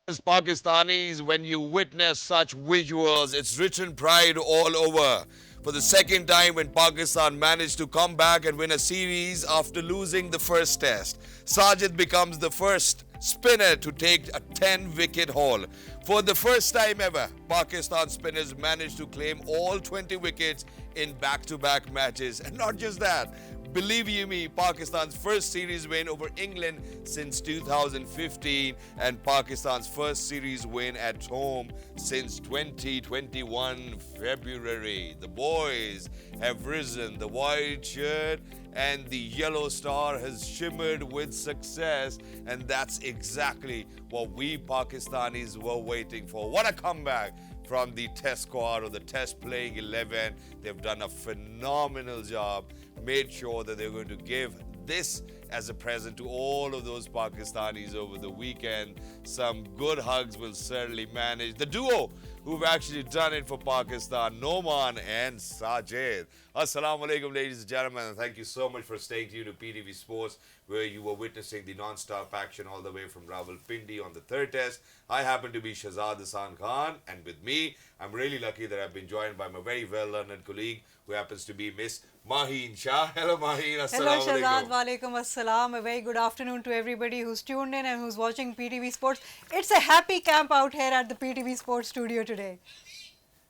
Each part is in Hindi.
As Pakistanis, when you witness such visuals, it's written pride all over. For the second time, when Pakistan managed to come back and win a series after losing the first test, Sajid becomes the first spinner to take a 10-wicket haul. For the first time ever, Pakistan spinners managed to claim all 20 wickets in back-to-back matches. And not just that, believe you me, Pakistan's first series win over England since 2015 and Pakistan's first series win at home since 2021 February. The boys have risen. The white shirt and the yellow star has shimmered with success, and that's exactly what we Pakistanis were waiting for. What a comeback from the test squad or the test playing 11. They've done a phenomenal job, made sure that they're going to give this as a present to all of those Pakistanis over the weekend. Some good hugs will certainly manage. The duo who've actually done it for Pakistan, Noman and Sajid. Assalamu alaikum, ladies and gentlemen, and thank you so much for staying tuned to PTV Sports, where you were witnessing the non-stop action all the way from Rawalpindi on the third test. I happen to be Shahzad Hassan Khan, and with me, I'm really lucky that I've been joined by my very well-learned colleague, who happens to be Miss Maheen Shah. Hello, Maheen. Hello Assalamu Shahzad, alaikum. walaikum assalam. A very good afternoon to everybody who's tuned in and who's watching PTV Sports. It's a happy camp out here at the PTV Sports studio today.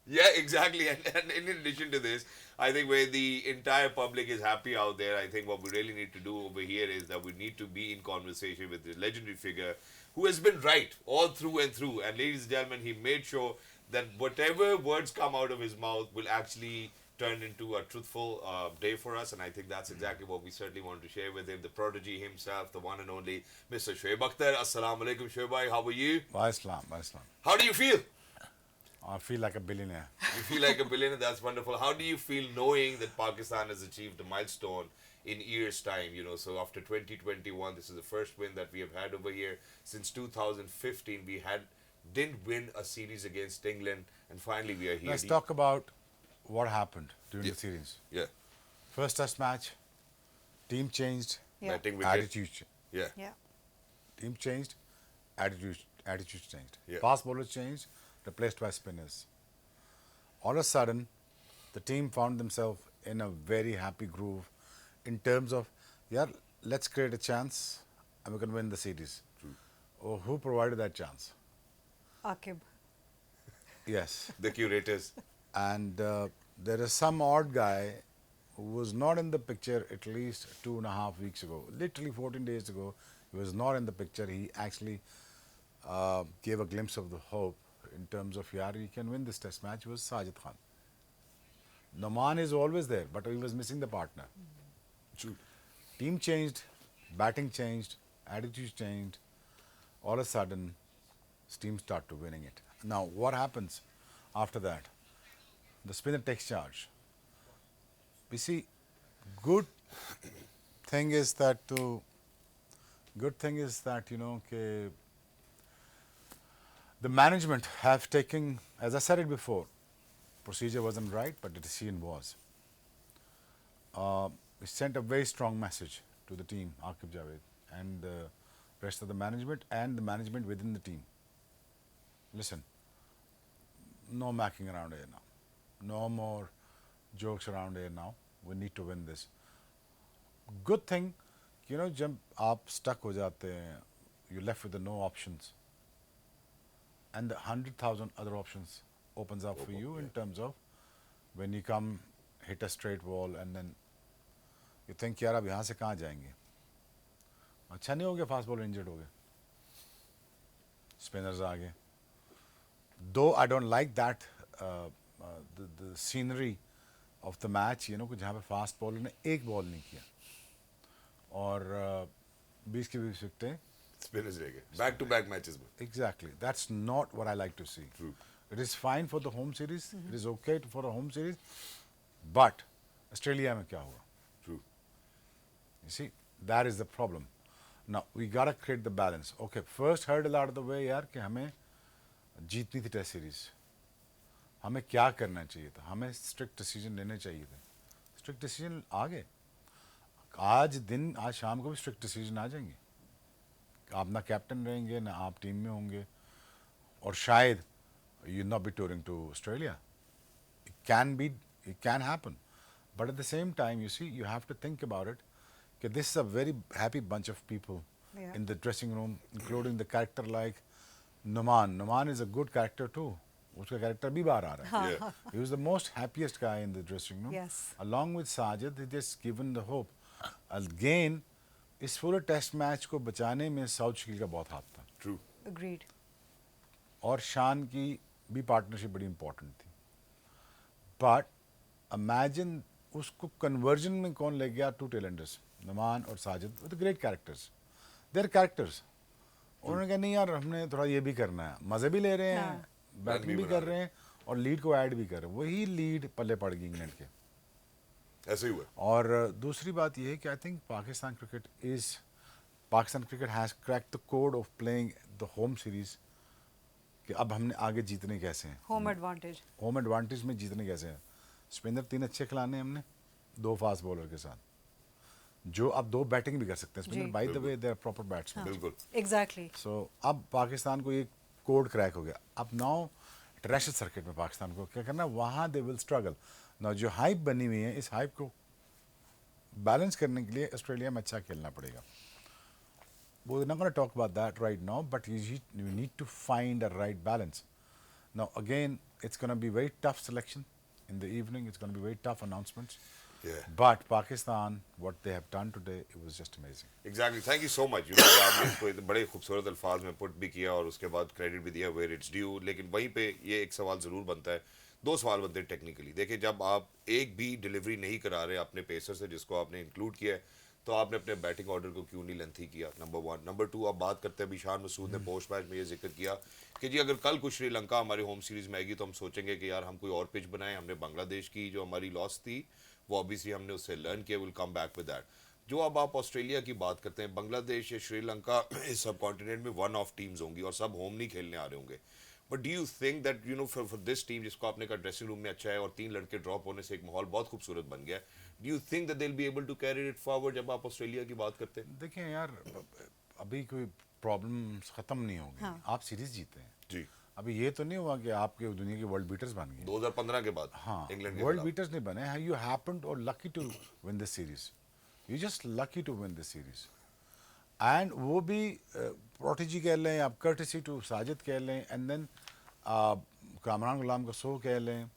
Yeah, exactly. And in addition to this, I think where the entire public is happy out there, I think what we really need to do over here is that we need to be in conversation with this legendary figure who has been right all through and through. And ladies and gentlemen, he made sure that whatever words come out of his mouth will actually turn into a truthful day for us. And I think that's exactly what we certainly want to share with him. The prodigy himself, the one and only Mr. Shoaib Akhtar. Assalamu alaikum, Shoaib. How are you? By Islam, by Islam. How do you feel? I feel like a billionaire. You feel like a billionaire. That's wonderful. How do you feel knowing that Pakistan has achieved a milestone in years' time? So after 2021, this is the first win that we have had over here. Since 2015, we didn't win a series against England, and finally we are here. Let's talk about what happened during the series. Yeah. First test match, team changed, Yeah. Batting wicket. attitude. Yeah. Yeah. Team changed, attitude changed. Yeah. Fast bowlers changed, replaced by spinners. All of a sudden, the team found themselves in a very happy groove in terms of, yeah, let's create a chance and we're going to win the series. Oh, who provided that chance? Akib. Yes. The curators. And there is some odd guy who was not in the picture at least 2.5 weeks ago. Literally 14 days ago, he was not in the picture. He actually gave a glimpse of the hope in terms of, yeah, we can win this test match. It was Sajid Khan. Noman is always there, but he was missing the partner. True. Team changed, batting changed, attitude changed. All of a sudden, team start to winning it. Now, what happens after that? The spinner takes charge. We see, good thing is that the management have taken, as I said it before, procedure wasn't right, but the decision was. It sent a very strong message to the team, Akib Javed, and the rest of the management and the management within the team. Listen, no macking around here now. No more jokes around here now. We need to win this. Good thing, जब आप stuck हो जाते हैं, you're left with the no options. And the 100,000 other options opens up for you in terms of when you come, hit a straight wall and then you think, यार अब यहाँ से कहाँ जाएंगे? अच्छा नहीं हो गया, fast bowler injured हो गए. Spinners आ गए. Though I don't like that the scenery of the match, कि जहाँ पे फास्ट बॉलर ने एक बॉल नहीं किया और 20 की 20 विकेटें. Spinners reh gaye. Back-to-back matches. Exactly. That's not what I like to see. True. It is fine for the home series. It is okay for a home series. But Australia में क्या हुआ? True. You see, that is the problem. Now, we got to create the balance. Okay, first hurdle out of the way यार कि हमें जीतनी थी टेस्ट सीरीज. हमें क्या करना चाहिए था? हमें स्ट्रिक्ट डिसीजन लेने चाहिए थे. स्ट्रिक्ट डिसीजन आ गए. आज शाम को भी स्ट्रिक्ट डिसीजन आ जाएंगे. आप ना कैप्टन रहेंगे, ना आप टीम में होंगे. और शायद you not be touring to Australia. It can be, it can happen. But at the same time, you see, you have to think about it. Okay, this is a very happy bunch of people Yeah. in the dressing room, including the character like Numan. Numan is a good character too. उसका character भी बाहर आ रहा है. Yeah. He was the most happiest guy in the dressing room. Yes. Along with Sajid, they just given the hope. Again, इस पूरे टेस्ट मैच को बचाने में साउथ शकील का बहुत हाथ था. True. Agreed. और शान की भी पार्टनरशिप बड़ी इंपॉर्टेंट थी. बट इमेजिन उसको कन्वर्जन में कौन ले गया. टू टेलेंडर्स, नुमान और Sajid, with great characters. Their characters. उन्होंने कहा नहीं यार, हमने थोड़ा ये भी करना है, मज़े भी ले रहे हैं, हाँ. बैटिंग भी कर रहे हैं और लीड को ऐड भी कर रहे हैं. वही लीड पल्ले पड़ गई इंग्लैंड के. ऐसे ही हुआ. और दूसरी बात यह है कि I think Pakistan cricket has cracked the code of playing the home series. कि अब हमने आगे जीतने कैसे हैं. Home advantage. होम एडवांटेज में जीतने कैसे हैं. स्पिनर 3 अच्छे खिलाने हमने, 2 फास्ट बॉलर के साथ, जो अब 2 बैटिंग भी कर सकते हैं. Spinner by the way they are proper batsman. बिल्कुल. एग्जैक्टली. सो अब पाकिस्तान को ये कोड क्रैक हो गया. अब नाउ इंटरनेशनल सर्किट में पाकिस्तान को क्या करना, वहाँ दे विल स्ट्रगल. नाउ जो हाइप बनी हुई है, इस हाइप को बैलेंस करने के लिए ऑस्ट्रेलिया में अच्छा खेलना पड़ेगा. We're not going to talk about that right now, but you need to find a right balance. Now, again, it's going to be very tough selection in the evening. It's going to be very tough announcements. Yeah. But Pakistan, what they have done today, it was just amazing. Exactly. Thank you so much. आपने इसको बड़े खूबसूरत अल्फाज में पुट भी किया और उसके बाद क्रेडिट भी दिया where it's due. लेकिन वहीं पे ये एक सवाल ज़रूर बनता है, 2 सवाल बनते हैं टेक्निकली. देखिए, जब आप एक भी डिलीवरी नहीं करा रहे अपने पेसर से जिसको आपने इंक्लूड किया है, तो आपने अपने बैटिंग ऑर्डर को क्यों नहीं लेंथी किया. नंबर 1. नंबर 2, आप बात करते हैं अभी शान मसूद ने पोस्ट मैच में ये जिक्र किया कि जी अगर कल कुछ श्रीलंका हमारे होम सीरीज में आएगी तो हम सोचेंगे कि यार हम कोई और पिच बनाएं. हमने बांग्लादेश की जो हमारी लॉस थी वो ऑब्वियसली हमने उससे लर्न किया. Will come back with that. जो अब आप ऑस्ट्रेलिया की बात करते हैं, बांग्लादेश या श्रीलंका इस सब कॉन्टिनेंट में वन ऑफ टीम्स होंगी और सब होम नहीं खेलने आ रहे होंगे. But do you think that for this team जिसको आपने कहा ड्रेसिंग रूम में अच्छा है और 3 लड़के ड्रॉप होने से एक माहौल बहुत खूबसूरत बन गया है, do you think that they will be able to carry it forward जब आप ऑस्ट्रेलिया की बात करते हैं? देखिए यार, अभी कोई प्रॉब्लम ख़त्म नहीं होगी. हाँ. आप सीरीज जीते हैं जी. अभी ये तो नहीं हुआ कि आपके दुनिया के वर्ल्ड बीटर्स बन गए. 2015 के बाद हाँ, इंग्लैंड के वर्ल्ड खिलाफ. बीटर्स नहीं बने हैं. यू हैपेंड और lucky to win this series. You just lucky to win this series. And वो भी प्रोटेजी कह लें, आप कर्टेसी टू साजिद कह लें, एंड देन कामरान गुलाम का सो कह लें,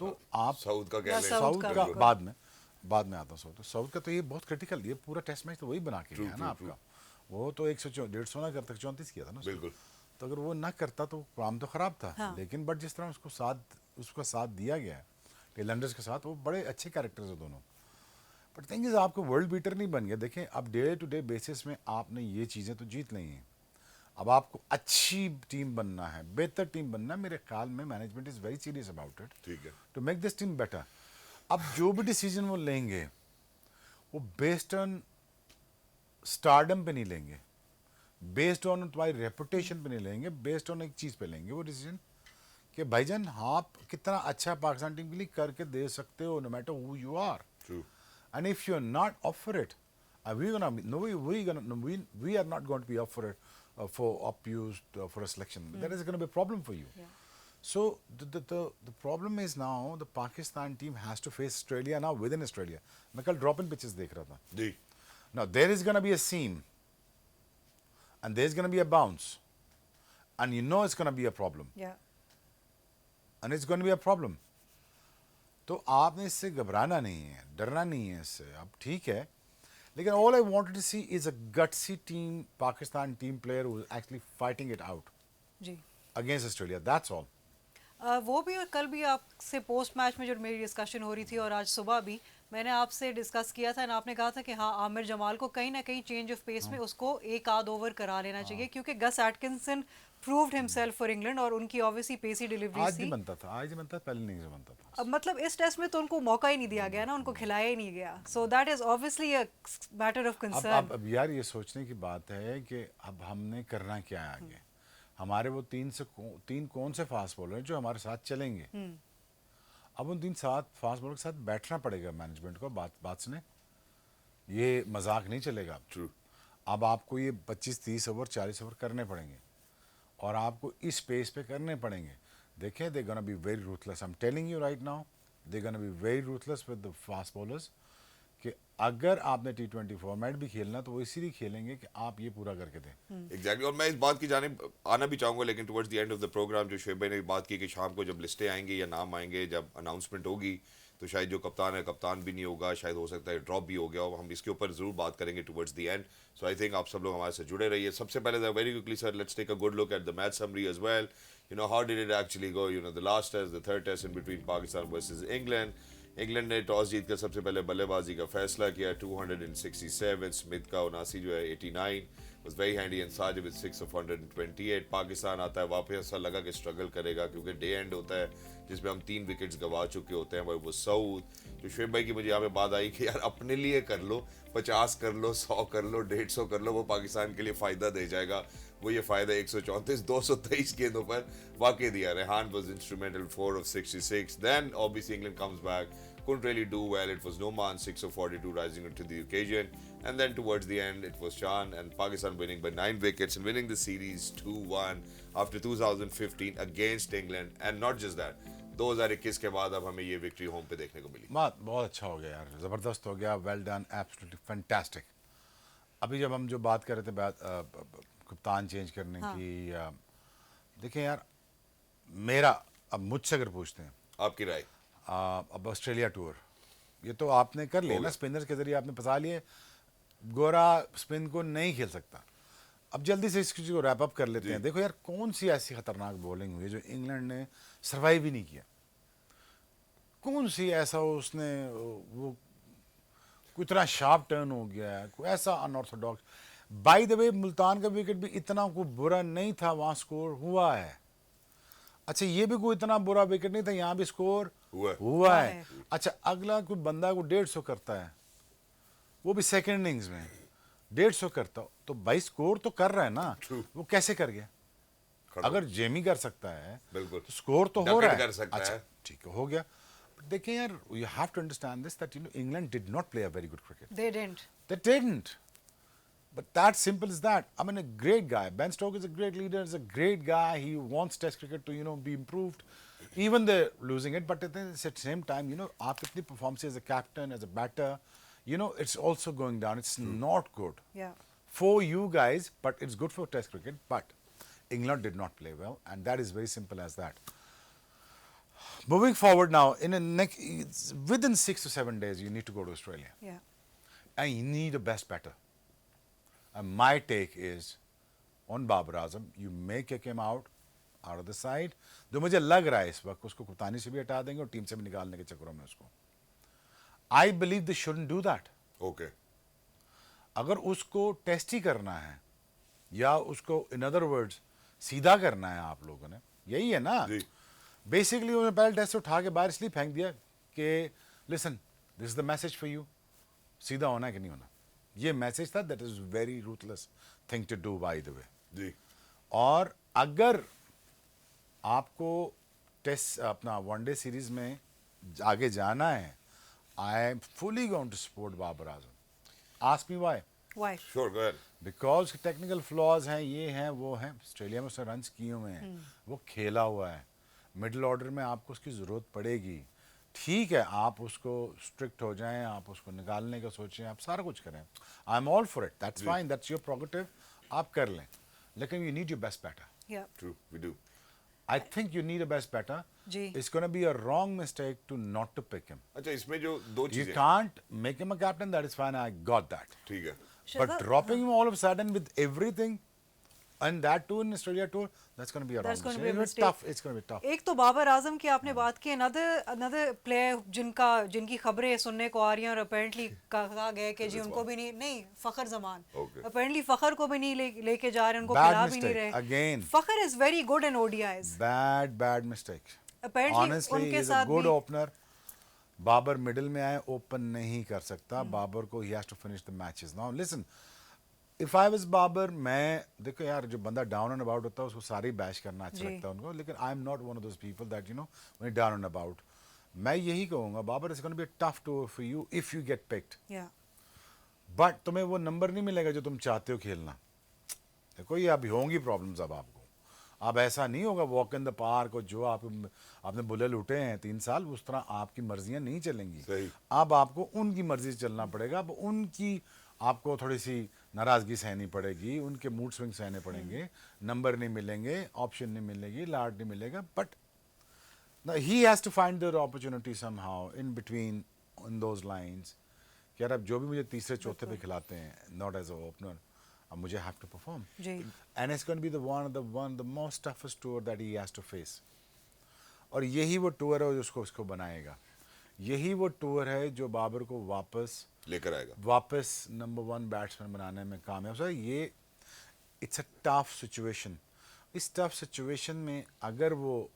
तो आप साउथ का कह या लें. साउथ का बिल्कुल. बाद में आता हूँ. साउथ का तो ये बहुत क्रिटिकल, ये पूरा टेस्ट मैच तो वही बना के गया है ना आपका. वो तो 100-150 ना करता, 34 किया था ना उसने. बिल्कुल. तो अगर वो ना करता तो काम तो खराब था. हाँ. लेकिन बट जिस तरह उसका साथ दिया गया है टेलेंडर्स के साथ, वो बड़े अच्छे कैरेक्टर्स हैं दोनों. बट थिंग इज, आपको वर्ल्ड बीटर नहीं बन गया. देखें, अब डे टू डे बेसिस में आपने ये चीज़ें तो जीत ली हैं. अब आपको अच्छी टीम बनना है, बेहतर टीम बनना है. मेरे ख्याल में management is very serious about it ठीक है. To make this team better. अब जो भी डिसीजन वो लेंगे वो बेस्ड ऑन स्टारडम पे नहीं लेंगे, बेस्ड ऑन तुम्हारी रेपुटेशन पे नहीं लेंगे, बेस्ड ऑन एक चीज़ पे लेंगे वो डिसीजन कि भाईजान आप कितना अच्छा पाकिस्तान टीम के लिए करके दे सकते हो, no matter who you are. True. And if you're not up for it, we are not going to be up for it for a selection. That is going to be a problem for you. Yeah. So the problem is now the Pakistan team has to face Australia now within Australia. मैं कल drop-in pitches देख रहा था. जी. Now there is going to be a seam, and there's going to be a bounce, and you know it's going to be a problem, Yeah. and it's going to be a problem. तो आपने इससे घबराना नहीं है, डरना नहीं है इससे. अब ठीक है, लेकिन all I wanted to see is a gutsy team, Pakistan team player who is actually fighting it out ji. against Australia. That's all. वो भी और कल भी आपसे पोस्ट मैच में जो मेरी डिस्कशन हो रही थी और आज सुबह भी मैंने आपसे डिस्कस किया था, और आपने कहा था कि हाँ, आमिर जमाल को कहीं ना कहीं चेंज ऑफ पेस में उसको एक आध ओवर करा लेना चाहिए, क्योंकि Gus Atkinson proved himself for England और उनकी ऑब्वियसली पेसी डिलीवरी आज थी. भी बनता था, पहले नहीं बनता था. अब मतलब इस टेस्ट में तो उनको मौका ही नहीं दिया गया ना, उनको खिलाया ही नहीं गया. So that is obviously a matter of concern. अब यार ये सोचने की बात है कि अब हमने करना क्या है आगे. हमारे वो तीन कौन से फास्ट बॉलर हैं जो हमारे साथ चलेंगे. अब उन 3 फास्ट बॉलर के साथ बैठना पड़ेगा मैनेजमेंट को, बात सुने, ये मजाक नहीं चलेगा. True. अब आपको ये 25-30 ओवर 40 ओवर करने पड़ेंगे. और आपको इस पेस पे करने पड़ेंगे. देखें, they're gonna be very ruthless. I'm telling you right now, they're gonna be very ruthless with the fast bowlers. कि अगर आपने T20 फॉर्मेट भी खेलना तो वो इसीलिए खेलेंगे कि आप ये पूरा करके दें. एग्जैक्टली और मैं इस बात की जानिब आना भी चाहूंगा, लेकिन towards the end of the program जो शोएब भाई ने बात की कि शाम को जब लिस्टें आएंगी या नाम आएंगे, जब अनाउंसमेंट होगी, तो शायद जो कप्तान है कप्तान भी नहीं होगा, शायद हो सकता है ड्रॉप भी हो गया हो. हम इसके ऊपर जरूर बात करेंगे towards the end. So I think आप सब लोग हमारे साथ जुड़े रहिए. सबसे पहले very quickly sir, let's take a good look at the match summary as well. How did it actually go? The last test, the third test in between Pakistan versus England. England ने टॉस जीतकर सबसे पहले बल्लेबाजी का फैसला किया. 267. स्मिथ का 79 जो है 89 was very handy and Sajid with 6 of 128. Pakistan आता है वापस, ऐसा लगा कि स्ट्रगल करेगा क्योंकि डे एंड होता है जिसमें हम 3 विकेट्स गवा चुके होते हैं. वो सऊद जो शोएब भाई की मुझे यहाँ पे बात आई कि यार अपने लिए कर लो, 50 कर लो, 100 कर लो, 150 कर लो, वो पाकिस्तान के लिए फ़ायदा दे जाएगा. वो ये फ़ायदा 134 223 गेंदों पर वाकई दिया. Rehan was instrumental 4 of 66. Then obviously England comes back, couldn't really do well. It was Noman 6 of 42 rising to the occasion, and then towards the end it was Shah and Pakistan winning by 9 wickets and winning the series 2-1 after 2015 against England. And not just that, 2021 के बाद अब हमें ये विक्ट्री होम पे देखने को मिली. बात बहुत अच्छा हो गया यार, ज़बरदस्त हो गया, वेल डन, एब्सोल्युटली फैंटास्टिक. अभी जब हम जो बात कर रहे थे कप्तान चेंज करने की, देखें यार, मेरा अब मुझसे अगर पूछते हैं आपकी राय? अब ऑस्ट्रेलिया टूर ये तो आपने कर लिया ना, स्पिनर्स के जरिए आपने फंसा लिए. गोरा स्पिन को नहीं खेल सकता. अब जल्दी से इस चीज़ को रैप अप कर लेते हैं. देखो यार, कौन सी ऐसी खतरनाक बॉलिंग हुई जो इंग्लैंड ने सर्वाइव ही नहीं किया. कौन सी ऐसा उसने वो कोई इतना शार्प टर्न हो गया है, कोई ऐसा अनऑर्थोडॉक्स. बाय द वे, मुल्तान का विकेट भी इतना कोई बुरा नहीं था, वहाँ स्कोर हुआ है. अच्छा, ये भी कोई इतना बुरा विकेट नहीं था, यहाँ भी स्कोर हुआ है. अच्छा, अगला कोई बंदा को 150 करता है, वो भी सेकंड इनिंग्स में 150 करता, तो भाई स्कोर तो कर रहा है ना. वो कैसे कर गया? अगर जेमी कर सकता है तो स्कोर तो हो रहा है. अच्छा ठीक है, हो गया. देखिए यार, you have to understand this that England did not play a very good cricket. They didn't. But that simple as that. I mean, a great guy. Ben Stokes is a great leader. He's a great guy. He wants Test cricket to, be improved. Even they're losing it, but at the same time, आप इतनी performance as a captain, as a batter, it's also going down. It's not good. Yeah. For you guys, but it's good for Test cricket. But England did not play well, and that is very simple as that. Moving forward now, within 6 to 7 days, you need to go to Australia. Yeah. And you need a best batter. And my take is on Babar Azam, you may kick him out of the side. जो मुझे लग रहा है इस वक्त उसको कप्तानी से भी हटा देंगे और टीम से भी निकालने के चक्करों में उसको. I believe they shouldn't do that. Okay. अगर उसको टेस्ट ही करना है या उसको in other words सीधा करना है आप लोगों ने, यही है ना. बेसिकली उन्होंने पहले टेस्ट उठा के बाहर इसलिए फेंक दिया कि listen, this is the message for you. सीधा होना है कि नहीं होना, ये मैसेज था. That is very ruthless thing to do by the way. जी. और अगर आपको टेस्ट अपना वनडे सीरीज में आगे जाना है, I am fully going to support Babar Azam. Ask me why. Sure, go ahead. Because technical flaws हैं, ये हैं, वो हैं. ऑस्ट्रेलिया में उसने रन्स किए हुए हैं, वो खेला हुआ है. मिडिल ऑर्डर में आपको उसकी ज़रूरत पड़ेगी. ठीक है, आप उसको स्ट्रिक्ट हो जाएं, आप उसको निकालने का सोचें, आप सारा कुछ करें. I am all for it. That's fine, that's your prerogative, आप कर लें. लेकिन you need your best batter. Yeah. True, we do. I think you need a best batter. जी. It's going to be a wrong mistake to not to pick him. अच्छा, इसमें जो दो You चीजें can't make him a captain. That is fine. I got that. ठीक है. But dropping him all of a sudden with everything, and that too in Australia tour, that's going to be a wrong That's going to mistake. be a It's mistake. tough. It's going to be tough. एक तो बाबर आजम की आपने बात की. another player जिनकी खबरें सुनने को आ रही हैं और apparently कहा गया कि जी उनको भी नहीं फ़खर जमान. Okay. apparently फ़खर को भी नहीं लेके जा रहे, उनको Bad खिला भी नहीं mistake. रहे. Again. Fakhar is very good in ODIs. Bad mistake. Apparently Honestly, उनके he's a साथ good भी opener. बाबर मिडिल में आए, ओपन नहीं कर सकता. बाबर को he has to finish the matches. Now listen, if I was Babar, मैं देखो यार, जो बंदा डाउन एंड अबाउट होता है उसको सारी बैश करना अच्छा लगता है उनको. लेकिन I am not one of those people that when down and about. मैं यही कहूँगा, Babar is going to be a tough tour for you if you get picked. Yeah. But तुम्हें वो नंबर नहीं मिलेगा जो तुम चाहते हो खेलना. देखो, ये अभी होंगी प्रॉब्लम्स अब आपको. अब ऐसा नहीं होगा वॉक इन द पार्क और जो आपने बुले लूटे हैं 3 साल, उस तरह आपकी मर्जियां नहीं चलेंगी। सही। अब आपको उनकी मर्जी से चलना पड़ेगा। अब उनकी आपको थोड़ी सी नाराज़गी सहनी पड़ेगी, उनके मूड स्विंग सहने पड़ेंगे, नंबर नहीं मिलेंगे, ऑप्शन नहीं मिलेगी, लाड नहीं मिलेगा, but he has to find the opportunity somehow in between in those lines कि यार अब जो भी मुझे तीसरे चौथे पे खिलाते हैं, नॉट एज अ ओपनर, अब मुझे हैव टू परफॉर्म। जी। And it's going to be the most toughest tour that he has to face. और यही वो टूर है जो उसको बनाएगा। यही वो टूर है जो बाबर को वापस नंबर 1 बैट्समैन बनाने में कामयाब। सर ये इट्स अ टफ सिचुएशन। इस टफ सिचुएशन में अगर वो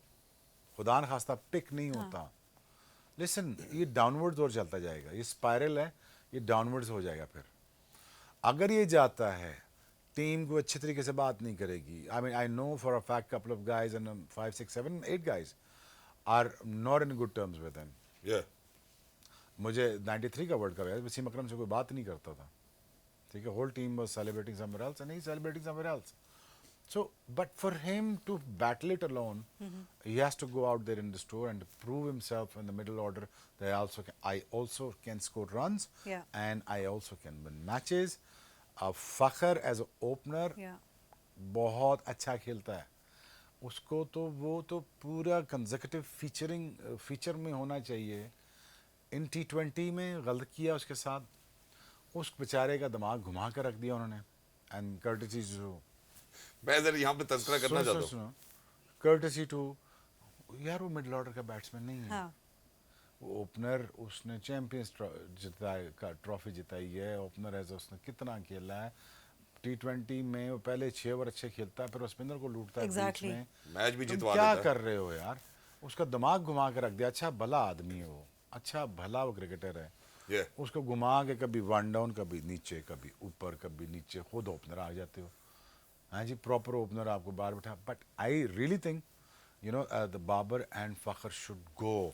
खुदा न खास्ता पिक नहीं होता, लिसन, ये डाउनवर्ड्स और चलता जाएगा, ये स्पाइरल है, ये डाउनवर्ड्स हो जाएगा। फिर अगर ये जाता है, टीम को अच्छे तरीके से बात नहीं करेगी। I mean I know for a fact couple of guys and 5 6 7 8 guys are not in good terms with him. मुझे 93 का वर्ल्ड कप है, वसीम अकरम से कोई बात नहीं करता था, ठीक है, whole team was celebrating somewhere else and he celebrating somewhere else. So, but for him to battle it alone, he has to go out there in the store and prove himself in the middle order that I also can score runs, and I also can win matches. Fakhar as an opener, बहुत अच्छा खेलता है। उसको तो वो तो पूरा कंसेक्यूटिव फीचर में होना चाहिए। इन T20 में गलत किया उसके साथ, उस बेचारे का दिमाग घुमा कर रख दिया उन्होंने। एंड कर्टेसी जो मैं इधर यहाँ पे तस्करा करना चाहता हूँ, कर्टेसी टू, यार वो मिडिल ऑर्डर का बैट्समैन नहीं है। हाँ। वो ओपनर, उसने चैंपियंस ट्रॉफी जिताई है। ओपनर एज उसने कितना खेला है T20 में, वो पहले 6 ओवर अच्छे खेलता है, फिर वो स्पिनर को लूटता है बीच में, मैच भी तुम जितवा क्या देता कर रहे हो यार। उसका दिमाग घुमा के रख दिया। अच्छा भला आदमी है वो, अच्छा भला वो क्रिकेटर है। उसको घुमा के कभी 1 डाउन, कभी नीचे, कभी ऊपर, कभी नीचे, खुद ओपनर आ जाते हो। हाँ जी, प्रॉपर ओपनर आपको बाहर बैठा। But I really think you know the Babar and Fakhar should go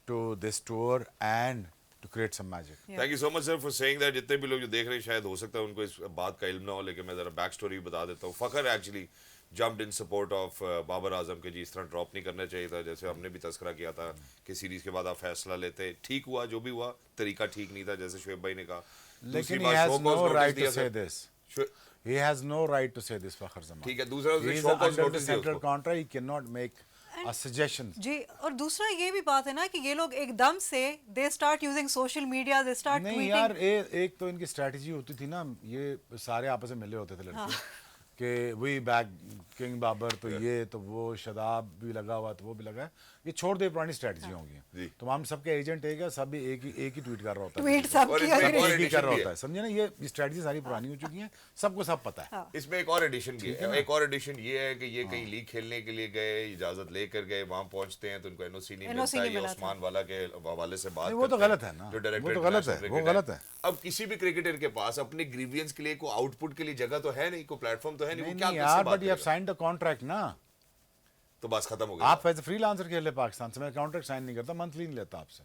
to this tour and to create some magic. Thank you so much sir for saying that. जितने भी लोग जो देख रहे हैं शायद हो सकता है उनको इस बात का इल्म ना हो, लेकिन मैं जरा बैक स्टोरी बता देता हूँ। Fakhar actually jumped in support of Babar Azam के जी इस तरह ड्रॉप नहीं करना चाहिए था, जैसे हमने भी तस्करा किया था कि सीरीज के बाद आप फैसला लेते। ठीक हुआ जो भी हुआ, तरीका ठीक नहीं था जैसे शोएब भाई ने कहा। लेकिन he has no right to say this. He has no right to say this, Fakhar Zaman. ठीक है, दूसरा he is under the central contract, he cannot make a suggestion. जी, और दूसरा ये भी बात है ना कि ये लोग एकदम से they start using social media, they start tweeting. नहीं यार, एक तो इनकी स्ट्रेटजी होती थी ना, ये सारे आपस में मिले होते थे लड़के कि वी बैक किंग बाबर, तो ये तो वो शदाब भी लगा हुआ, तो वो भी लगा है। ये छोड़ दे, पुरानी स्ट्रेटजी होंगी। तो हम सबके एजेंट है, सब भी एक ही ट्वीट कर रहा होता है, ट्वीट सब एक ही कर रहा होता है, समझे ना। ये स्ट्रेटजी सारी पुरानी हो चुकी है, सबको सब पता है। इसमें एक और एडिशन भी है। एक और एडिशन ये है कि ये कहीं लीग खेलने के लिए गए, इजाजत लेकर गए, वहां पहुंचते हैं तो उनको एनओसी नहीं मिलता है। ये उस्मान वाला के हवाले से बात, वो तो गलत है ना, वो तो गलत है, वो गलत है। अब किसी भी क्रिकेटर के पास अपने ग्रीवियंस के लिए कोई आउटपुट के लिए जगह तो है नहीं, कोई प्लेटफॉर्म तो है नहीं, वो क्या यार, but you have signed the contract ना, तो बस खत्म हो गया। आप एज फ्रीलांसर खेल रहे पाकिस्तान से, मैं कॉन्ट्रैक्ट साइन नहीं करता, मंथली नहीं लेता आपसे,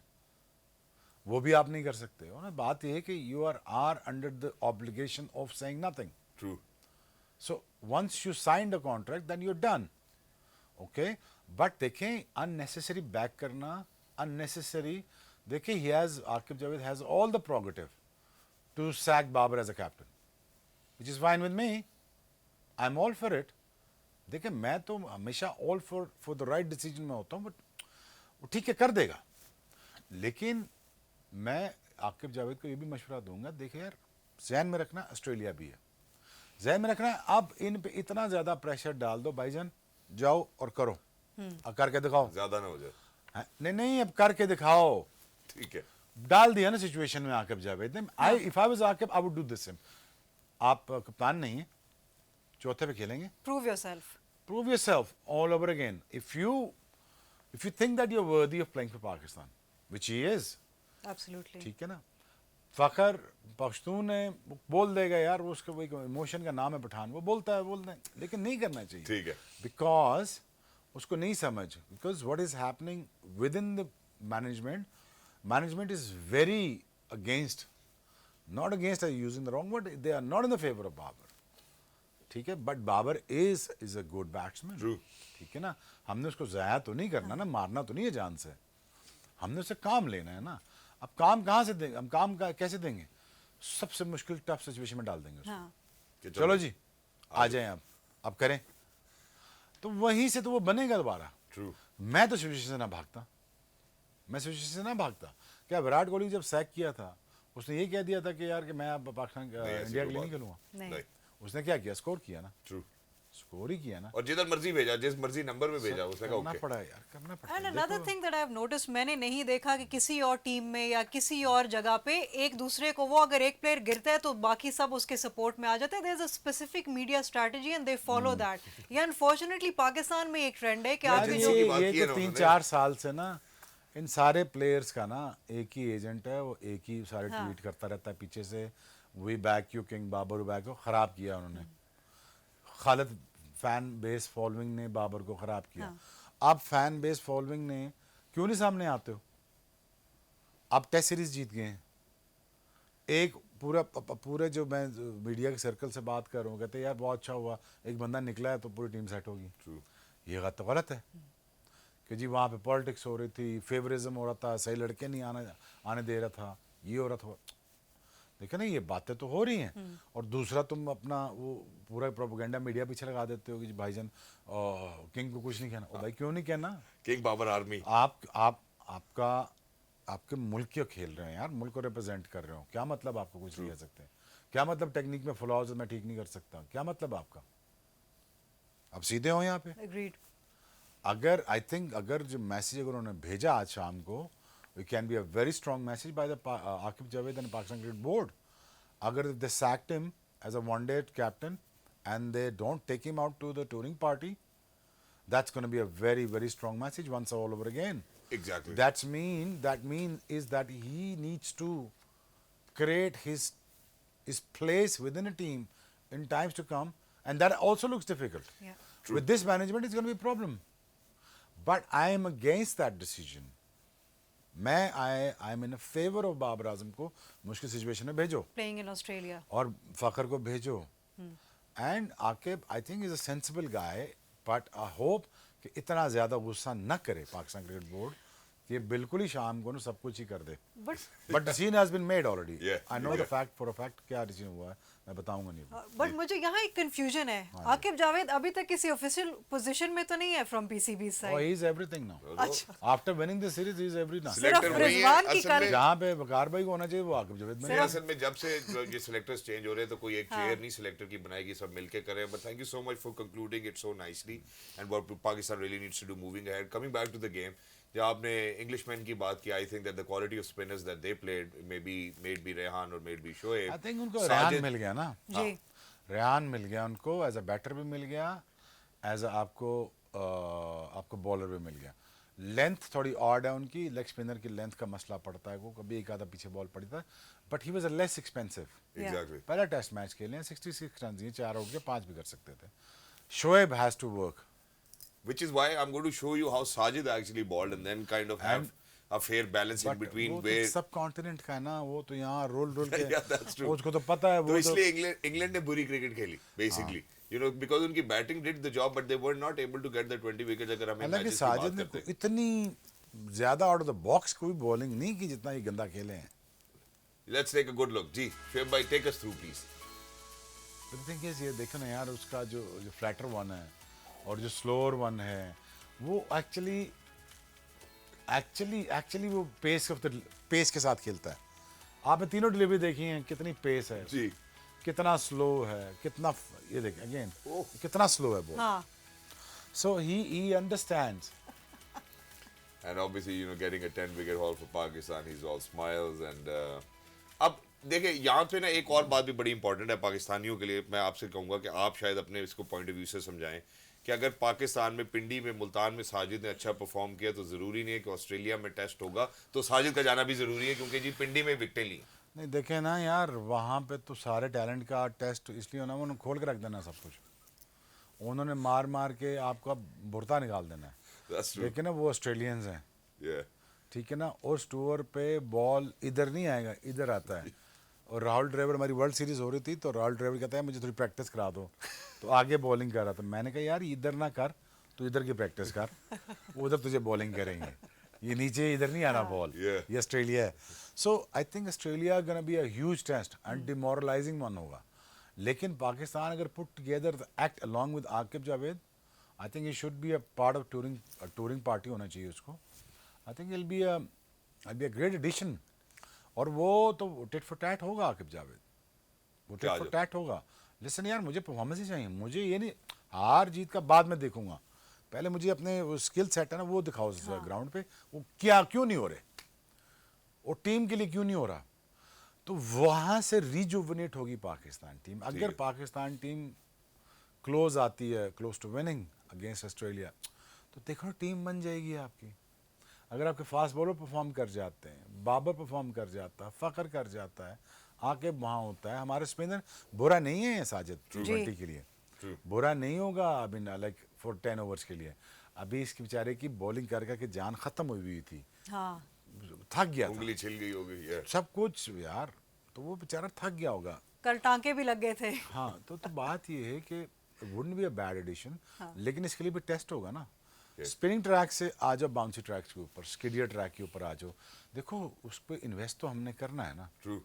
वो भी आप नहीं कर सकते हो ना। बात ये है कि you are under the obligation of saying nothing. True. So once you sign the contract then you are done, okay. But देखें, अननेसेसरी बैक करना, अननेसेसरी, देखिए he has, Aqib Javed has all the prerogative to sack Babar as a captain, which is fine with me, I am all for it. देखिए मैं तो हमेशा all for the right decision में होता हूँ, बट वो ठीक है कर देगा। लेकिन मैं आकिब जावेद को ये भी मशवरा दूंगा, देखिए यार, जहन में रखना ऑस्ट्रेलिया भी है, जहन में रखना है, अब इन पे इतना ज्यादा प्रेशर डाल दो भाईजान, जाओ और करो, अब करके दिखाओ, ज्यादा ना हो जाए। नहीं, अब करके दिखाओ, ठीक है। डाल दिया ना सिचुएशन में आकिब जावेद ने। If I was Aqib I would do this. आप कप्तान नहीं है, चौथे पे खेलेंगे, prove yourself all over again. If you think that you're worthy of playing for Pakistan, which he is, absolutely, ठीक है ना। फखर पश्तून है, बोल देगा यार, वो उसका वो इमोशन का नाम है पठान, वो बोलता है, लेकिन नहीं करना चाहिए, ठीक है, बिकॉज उसको नहीं समझ, because what is happening within the management is very against, not against using the wrong word, they are not in the favour of Babar, ठीक है, but Babar is a good batsman. True. ठीक है ना, हमने उसको ज़ाया तो नहीं करना ना, मारना तो नहीं है जान से, हमने उससे काम लेना है ना। अब काम कहाँ से देंगे, हम काम का कैसे देंगे? सबसे मुश्किल टफ सिचुएशन में डाल देंगे उसको। हाँ कि चलो जी आ जाएं, अब करें, तो वहीं से तो वो बनेगा दोबारा। True. मैं तो सिचुएशन से ना भागता, मैं सिचुएशन से ना भागता। क्या विराट कोहली जब सैक किया था, उसने ये कह दिया था कि यार कि मैं अब पाकिस्तान ऐसी इंडिया के कोई लिए नहीं बात खेलूंगा? नहीं उसने क्या किया? स्कोर किया ना, True. स्कोर ही किया ना। और जिधर मर्जी भेजा, जिस मर्जी नंबर पे भेजा, उसने कहा करना ओके। पड़ा यार, करना पड़ता एंड है। अनदर देखो, thing that I have notice, मैंने नहीं देखा कि किसी और टीम में या किसी और जगह पे एक दूसरे को, वो अगर एक प्लेयर गिरता है तो बाकी सब उसके सपोर्ट में आ जाते हैं। There is a specific media strategy and they follow that. ये अनफॉर्चुनेटली पाकिस्तान में एक ट्रेंड है कि यार आपके जिस जो की बात ये की है तो ना तीन उन्होंने। चार साल से ना इन सारे प्लेयर्स का ना एक ही एजेंट है, वो एक ही सारे हाँ। ट्वीट करता रहता है पीछे से, we back you king Babar back को खराब किया उन्होंने। खालिद फैन बेस फॉलोइंग ने बाबर को खराब किया। हाँ। आप फैन बेस फॉलोइंग ने क्यों नहीं सामने आते हो? आप टेस्ट सीरीज जीत गए हैं, एक पूरे जो मैं मीडिया के सर्कल से बात कर रहा हूँ, कहते हैं यार बहुत अच्छा हुआ, एक बंदा निकला है तो पूरी टीम सेट होगी। True. ये तो गलत है कि जी वहाँ पे पॉलिटिक्स हो रही थी, फेवरिज्म हो रहा था, सही लड़के नहीं आने दे रहा था, ये हो रहा था। देखो ना, ये बातें तो हो रही हैं। और दूसरा, तुम अपना वो पूरा प्रोपेगेंडा मीडिया पीछे लगा देते हो कि जी भाईजान किंग को कुछ नहीं कहना। ओ भाई क्यों नहीं कहना? King Babar army. आपका आपके मुल्क क्यों खेल रहे हैं यार, मुल्क को रिप्रेजेंट कर रहे हो, क्या मतलब आपको कुछ नहीं कह सकते? क्या मतलब टेक्निक में फ्लॉज मैं ठीक नहीं कर सकता? क्या मतलब आपका? अब सीधे हो यहाँ पे। एग्रीड। अगर आई थिंक अगर जो मैसेज अगर उन्होंने भेजा आज शाम को, it can be a very strong message by the Aqib Javed and Pakistan cricket board. अगर they sacked him as a one day captain and they don't take him out to the touring party, that's going to be a very very strong message once all over again. Exactly. That means is that he needs to create his place within a team in times to come, and that also looks difficult. Yeah. True. With this management it's going to be a problem, but I am against that decision. I am in a favor of Babar Azam को मुश्किल सिचुएशन में भेजो, प्लेइंग इन ऑस्ट्रेलिया। और फखर को भेजो। And Aqib I think is a sensible guy, but I hope कि इतना ज़्यादा गुस्सा न करे पाकिस्तान क्रिकेट बोर्ड कि ये बिल्कुल ही शाम को ना सब कुछ ही कर दे। But decision has been made already. I know the fact for a fact क्या डिसीजन हुआ है मैं बताऊंगा नहीं। बट मुझे यहाँ एक कंफ्यूजन है, आकिब जावेद अभी तक किसी ऑफिशियल पोजीशन में तो नहीं है from PCB Oh, side. he is everything now. अच्छा। After winning the series, he is everything. सिर्फ Selector वही है, रिजवान की असल कल में- जहाँ पे वकार भाई को होना चाहिए वो आकिब जावेद में नहीं, है। असल में जब से ये सिलेक्टर्स चेंज हो रहे हैं तो कोई एक चेयर नहीं सिलेक्टर की बनाएगी, सब मिलके करें। But thank you so much for concluding it so nicely and what Pakistan really needs to do moving ahead. Coming back to the game, जब आपने इंग्लिशमैन की बात की, I think that the quality of spinners that they played maybe Rehan और maybe Shoaib. I think उनको रेहान मिल गया ना, जी। रेहान मिल गया उनको, एज अ बैटर भी मिल गया, एज अ आपको बॉलर भी मिल गया। लेंथ थोड़ी ऑड है उनकी, लेग स्पिनर की लेंथ का मसला पड़ता है, वो कभी एक आधा पीछे बॉल पड़ता है, but he was a less expensive. Exactly. पहला टेस्ट मैच खेले हैं, 66 रन दिए, 4 आउट के 5 भी कर सकते थे। Shoaib has to work, Which is why I'm going to show you how Sajid actually bowled and then kind of have a fair balance in but between वो where तो सब कॉन्टिनेंट का है ना, वो तो यहाँ रोल के Yeah, that's true. उसको तो पता है तो वो तो। इसलिए इंग्लैंड ने बुरी क्रिकेट खेली बेसिकली, यू नो, बिकॉज उनकी batting did the job but they were not able to get the 20 wickets. अगर हमें हालांकि मैचेस की बात साजिद ने करते हैं, इतनी ज्यादा आउट ऑफ द बॉक्स कोई बॉलिंग नहीं की जितना ये गंदा खेले हैं। Let's take a good look. जी शोएब भाई, take us through please. The thing is, ये देखो ना यार, उसका जो फ्लैटर वन है और जो स्लोअर वन है, वो एक्चुअली वो पेस के साथ खेलता है। आपने तीनों डिलीवरी देखी हैं, कितनी पेस है जी। कितना स्लो है, कितना ये देखिए अगेन कितना स्लो है बॉल। हाँ। So he understands. And obviously, you know, getting a 10 wicket haul for Pakistan, he's all smiles and अब देखिए यहाँ पे ना एक और बात भी बड़ी इंपॉर्टेंट है पाकिस्तानियों के लिए। मैं आपसे कहूँगा कि आप शायद अपने इसको पॉइंट ऑफ व्यू से समझाएं कि अगर पाकिस्तान में पिंडी में मुल्तान में साजिद ने अच्छा परफॉर्म किया तो ज़रूरी नहीं है कि ऑस्ट्रेलिया में टेस्ट होगा तो साजिद का जाना भी ज़रूरी है, क्योंकि जी पिंडी में विकटें ली। नहीं देखे ना यार, वहाँ पे तो सारे टैलेंट का टेस्ट इसलिए होना, उन्होंने खोल के रख देना सब कुछ, उन्होंने मार मार के आपका भुरता निकाल देना है। That's true. लेकिन ना वो ऑस्ट्रेलियंस हैं, Yeah. ठीक है ना, उस टूर पे बॉल इधर नहीं आएगा, इधर आता है। और राहुल ड्राइवर, हमारी वर्ल्ड सीरीज हो रही थी, तो राहुल ड्राइवर कहता है मुझे थोड़ी प्रैक्टिस करा दो, तो आगे बॉलिंग कर रहा था। मैंने कहा यार इधर ना कर, तू इधर की प्रैक्टिस कर, उधर तुझे बॉलिंग करेंगे, ये नीचे इधर नहीं आना बॉल। Yeah. ये ऑस्ट्रेलिया है। So I think Australia gonna be a huge test and demoralising one होगा। लेकिन पाकिस्तान अगर put together act along with Aqib Javed, I think he should be a part of touring party होना चाहिए उसको। I think will be a great addition. और वो तो टिट फॉर टैट होगा आकिब जावेद, वो टिट क्या फॉर जो? टैट होगा। लिसन यार, मुझे परफॉर्मेंस ही चाहिए, मुझे ये नहीं हार जीत का बाद में देखूंगा, पहले मुझे अपने वो स्किल सेट है ना वो दिखाओ उस ग्राउंड पे, वो क्या क्यों नहीं हो रहे, वो टीम के लिए क्यों नहीं हो रहा। तो वहां से रिजुवनेट होगी पाकिस्तान टीम। अगर है। पाकिस्तान टीम क्लोज आती है, close to winning against Australia, तो देखो टीम बन जाएगी आपकी। अगर आपके फास्ट बॉलर परफॉर्म कर जाते हैं, बाबर परफॉर्म कर जाता है, फ़खर कर जाता है, आकिब वहाँ होता है, हमारे स्पिनर बुरा नहीं है साजिद T20 के लिए, बुरा नहीं होगा अभी लाइक फॉर 10 ओवर्स के लिए। अभी इसके बेचारे की बॉलिंग कर करके जान ख़त्म हुई थी, हाँ थक गया था उंगली छिल गई होगी। Yeah. सब कुछ यार, तो वो बेचारा थक गया होगा। कल टांके भी लग गए थे। हाँ, तो बात ये है कि wouldn't be a bad addition, लेकिन इसके लिए भी टेस्ट होगा ना। स्पिनिंग ट्रैक से आ जाओ बाउंसी ट्रैक्स के ऊपर, स्किडियर ट्रैक के ऊपर आ जाओ, देखो उस पर इन्वेस्ट तो हमने करना है ना, True.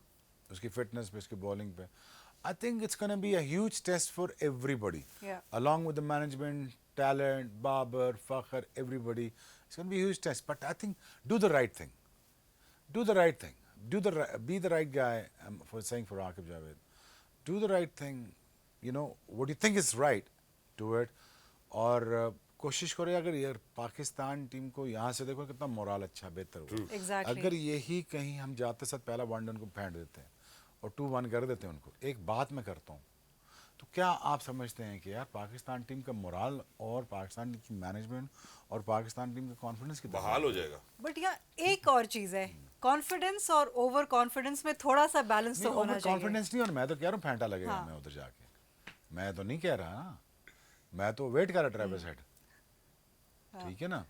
उसकी फिटनेस पे, उसकी बॉलिंग पे। I think it's gonna be a huge test for everybody, Yeah. along with the management, talent, Babar, Fakhr, everybody. It's going to be a huge test. But I think do the right thing. Do the right thing. Be the right guy. For saying for Aqib Javed, do the right thing. You know what you think is right. Do it. और कोशिश करो अगर यार पाकिस्तान टीम को यहाँ से देखो कितना मोराल अच्छा बेहतर हुआ। Exactly. अगर यही कहीं हम जाते साथ पहला वनडे उनको फेंट देते हैं और 2-1 कर देते हैं उनको, एक बात मैं करता हूँ, तो क्या आप समझते हैं कि यार पाकिस्तान टीम का मोराल और पाकिस्तान की मैनेजमेंट और पाकिस्तान टीम का कॉन्फिडेंस कितना बहाल हो जाएगा। बट यहाँ एक और चीज है, कॉन्फिडेंस और ओवर कॉन्फिडेंस में थोड़ा सा बैलेंस तो होना चाहिए। कॉन्फिडेंस नहीं, और मैं तो कह रहा हूँ फेंटा लगेगा हाँ। मैं उधर जाके, मैं तो नहीं कह रहा ना, मैं तो वेट कर रहा ट्रेविस हेड, ठीक है ना,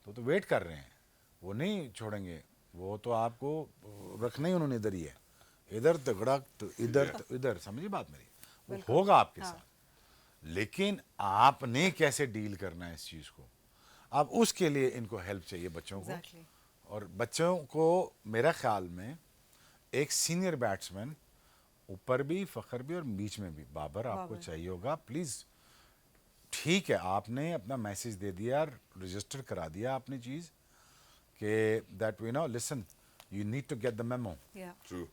तो वेट कर रहे हैं, वो नहीं छोड़ेंगे, वो तो आपको रखना ही उन्होंने इधर ही है, इधर तगड़ा तो इधर समझिए बात मेरी, वो होगा आपके साथ। लेकिन आपने कैसे डील करना है इस चीज़ को, अब उसके लिए इनको हेल्प चाहिए बच्चों को। Exactly. और बच्चों को मेरा ख्याल में एक सीनियर बैट्समैन ऊपर भी, फ़खर भी और बीच में भी, बाबर आपको चाहिए होगा प्लीज़। ठीक है, आपने अपना मैसेज दे दिया, रजिस्टर करा दिया आपने चीज़ कि that we know listen you need to get the memo, Yeah. True.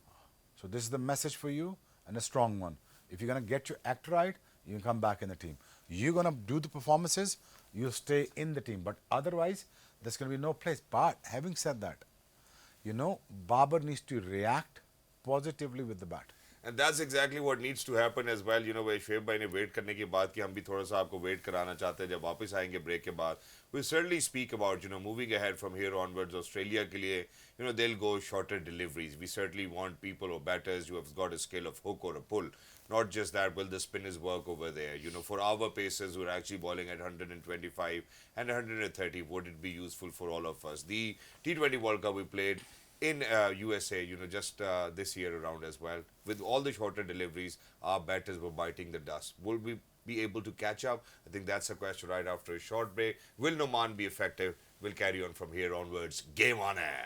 so this is the message for you, and a strong one. If you're going to get your act right, you can come back in the team. You're going to do the performances, you'll stay in the team. But otherwise, there's going to be no place. But having said that, you know, Babar needs to react positively with the bat. And that's exactly what needs to happen as well. You know, where Shoaib भाई ने वेट करने की बात की, हम भी थोड़ा सा आपको वेट कराना चाहते हैं जब वापस आएंगे ब्रेक के बाद. We certainly speak about, you know, moving ahead from here onwards. Australia के लिए, you know, they'll go shorter deliveries. We certainly want people or batters who have got a skill of hook or a pull. Not just that, will the spinners work over there? You know, for our pacers who are actually bowling at 125 and 130, would it be useful for all of us? The T20 World Cup we played in USA, you know, just this year around as well. With all the shorter deliveries, our batters were biting the dust. Will we be able to catch up? I think that's a question right after a short break. Will Noman be effective? We'll carry on from here onwards. Game on air.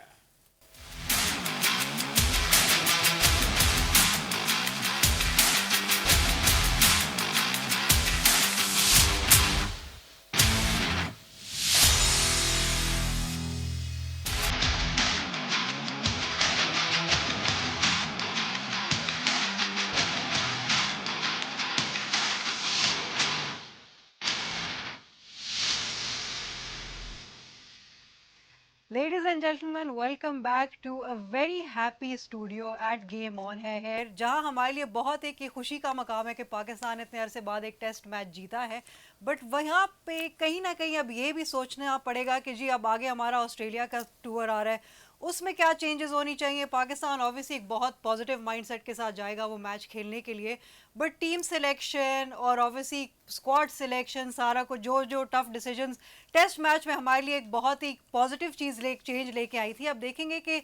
Ladies and gentlemen, welcome back to a very happy studio at Game On है here, जहां हमारे लिए बहुत एक खुशी का मकाम है कि पाकिस्तान इतने अरसे बाद एक टेस्ट मैच जीता है. बट वहाँ पे कहीं ना कहीं अब ये भी सोचना पड़ेगा कि जी अब आगे हमारा ऑस्ट्रेलिया का टूर आ रहा है, उसमें क्या चेंजेस होनी चाहिए. पाकिस्तान ऑब्वियसली एक बहुत पॉजिटिव माइंडसेट के साथ जाएगा वो मैच खेलने के लिए, बट टीम सिलेक्शन और ऑब्वियसली स्क्वाड सिलेक्शन सारा कुछ जो टफ डिसीजंस टेस्ट मैच में हमारे लिए एक बहुत ही पॉजिटिव चीज़ चेंज लेके आई थी. अब देखेंगे कि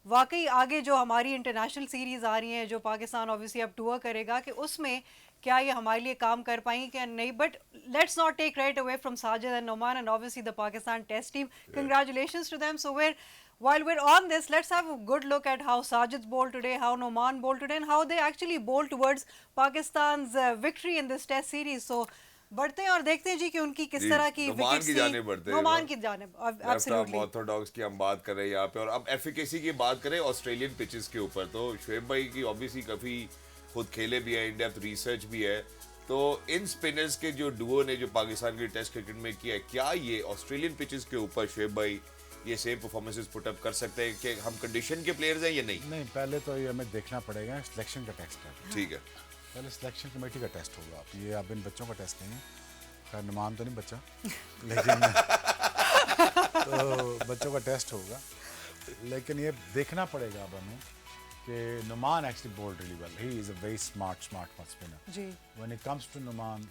वाकई आगे जो हमारी इंटरनेशनल सीरीज आ रही हैं, जो पाकिस्तान ऑब्वियसली अब टूर करेगा, कि उसमें क्या ये हमारे लिए काम कर पाएंगे क्या नहीं. But let's not take credit away from Sajid and Noman and obviously the Pakistan test team. Congratulations to them. So while we're on this, let's have a good look at how Sajid bowled today, how Noman bowled today, and how they actually bowled towards Pakistan's victory in this test series. So बढ़ते हैं और देखते हैं जी कि उनकी किस तरह की नुमान विकेट की जानिब बढ़ते हैं. नोमान की जानिब एब्सोल्युटली. ऑर्थोडॉक्स की हम बात कर रहे हैं यहाँ पे, और अब एफिकेसी की बात करें ऑस्ट्रेलियन पिचेस के ऊपर, तो शोएब भाई की ऑब्वियसली काफ़ी खुद खेले भी है, इन डेप्थ रिसर्च भी है. तो इन स्पिनर्स के जो डुओ ने जो पाकिस्तान की टेस्ट क्रिकेट में किया है, क्या ये ऑस्ट्रेलियन पिचेस के ऊपर शोएब भाई ये सेम परफॉर्मेंसेस पुट अप कर सकते हैं कि हम कंडीशन के प्लेयर्स हैं या नहीं? नहीं, पहले तो ये हमें देखना पड़ेगा, सिलेक्शन का टेस्ट है. ठीक है, पहले सिलेक्शन कमेटी का टेस्ट होगा. ये अब इन बच्चों का टेस्ट नहीं है. खैर नुमान तो नहीं बच्चा, लेकिन तो बच्चों का टेस्ट होगा. लेकिन ये देखना पड़ेगा अब हमें कि Noman actually bowled really well. He is a very smart spinner. जी. When it comes to Noman,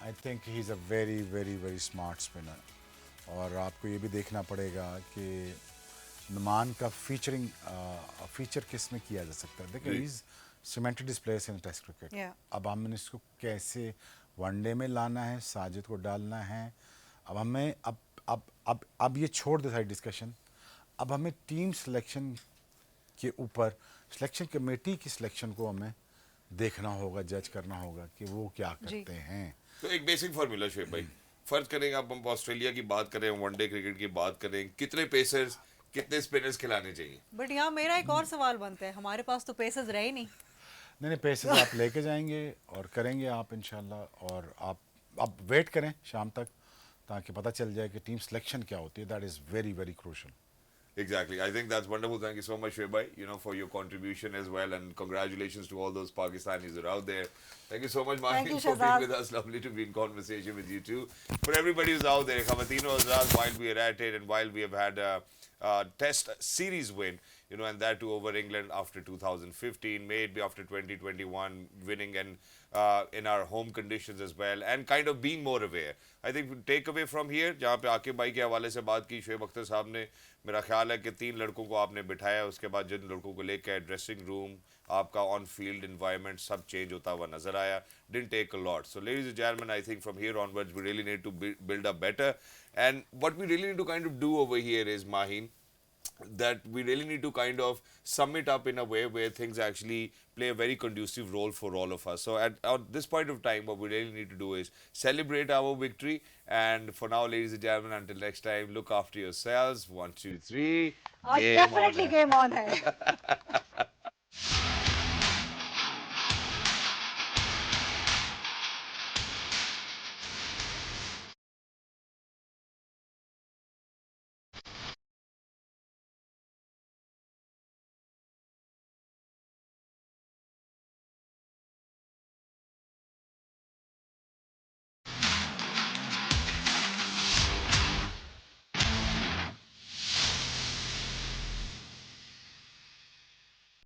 I think he is a very very very smart spinner. और आपको ये भी देखना पड़ेगा कि नुमान का फीचर किस में किया जा सकता है. देखिए, he is cemented his place in test cricket. अब हमने इसको कैसे वनडे में लाना है, साजिद को डालना है. अब हमें अब ये छोड़ दे सारी डिस्कशन. अब हमें टीम सिलेक्शन के ऊपर सिलेक्शन कमेटी की सिलेक्शन को हमें देखना होगा, जज करना होगा कि वो क्या करते हैं. तो एक बेसिक फार्मूला शोएब भाई, फर्ज करें अब हम ऑस्ट्रेलिया की बात करें, वनडे क्रिकेट की बात करें, कितने पेसर्स कितने स्पिनर्स खिलाने चाहिए? बट यहाँ मेरा एक और सवाल बनता है, हमारे पास तो पेसर्स रहे नहीं. नहीं, पेसेस आप लेके जाएंगे और करेंगे आप इंशाल्लाह. और आप वेट करें शाम तक ताकि पता चल जाए कि टीम सिलेक्शन क्या होती है. That is very very crucial. Exactly. I think that's wonderful. Thank you so much, Shoaib, for your contribution as well, and congratulations to all those Pakistanis that are out there. Thank you so much, Thank Maheen, you, for being Shahzad. with us. Lovely to be in conversation with you too. For everybody who's out there, Khawateen Azad, while we are at it, and while we have had a Test series win, and that too over England after 2015, maybe after 2021, winning and in our home conditions as well, and kind of being more aware. I think take away from here, जहाँ पे आकिब भाई के हवाले से बात की शोएब अख्तर साहब ने, मेरा ख्याल है कि 3 लड़कों को आपने बिठाया, उसके बाद जिन लड़कों को लेकर ड्रेसिंग रूम, आपका ऑन फील्ड इन्वायरमेंट सब चेंज होता हुआ नजर आया. Didn't take a lot. So ladies and gentlemen, I think from here onwards we really need to build up better, and what we really need to kind of do over here is, Maheen, that we really need to kind of sum it up in a way where things actually play a very conducive role for all of us. So at this point of time, what we really need to do is celebrate our victory. And for now, ladies and gentlemen, until next time, look after yourselves. 1, 2, 3. आज Game on. Definitely game on है.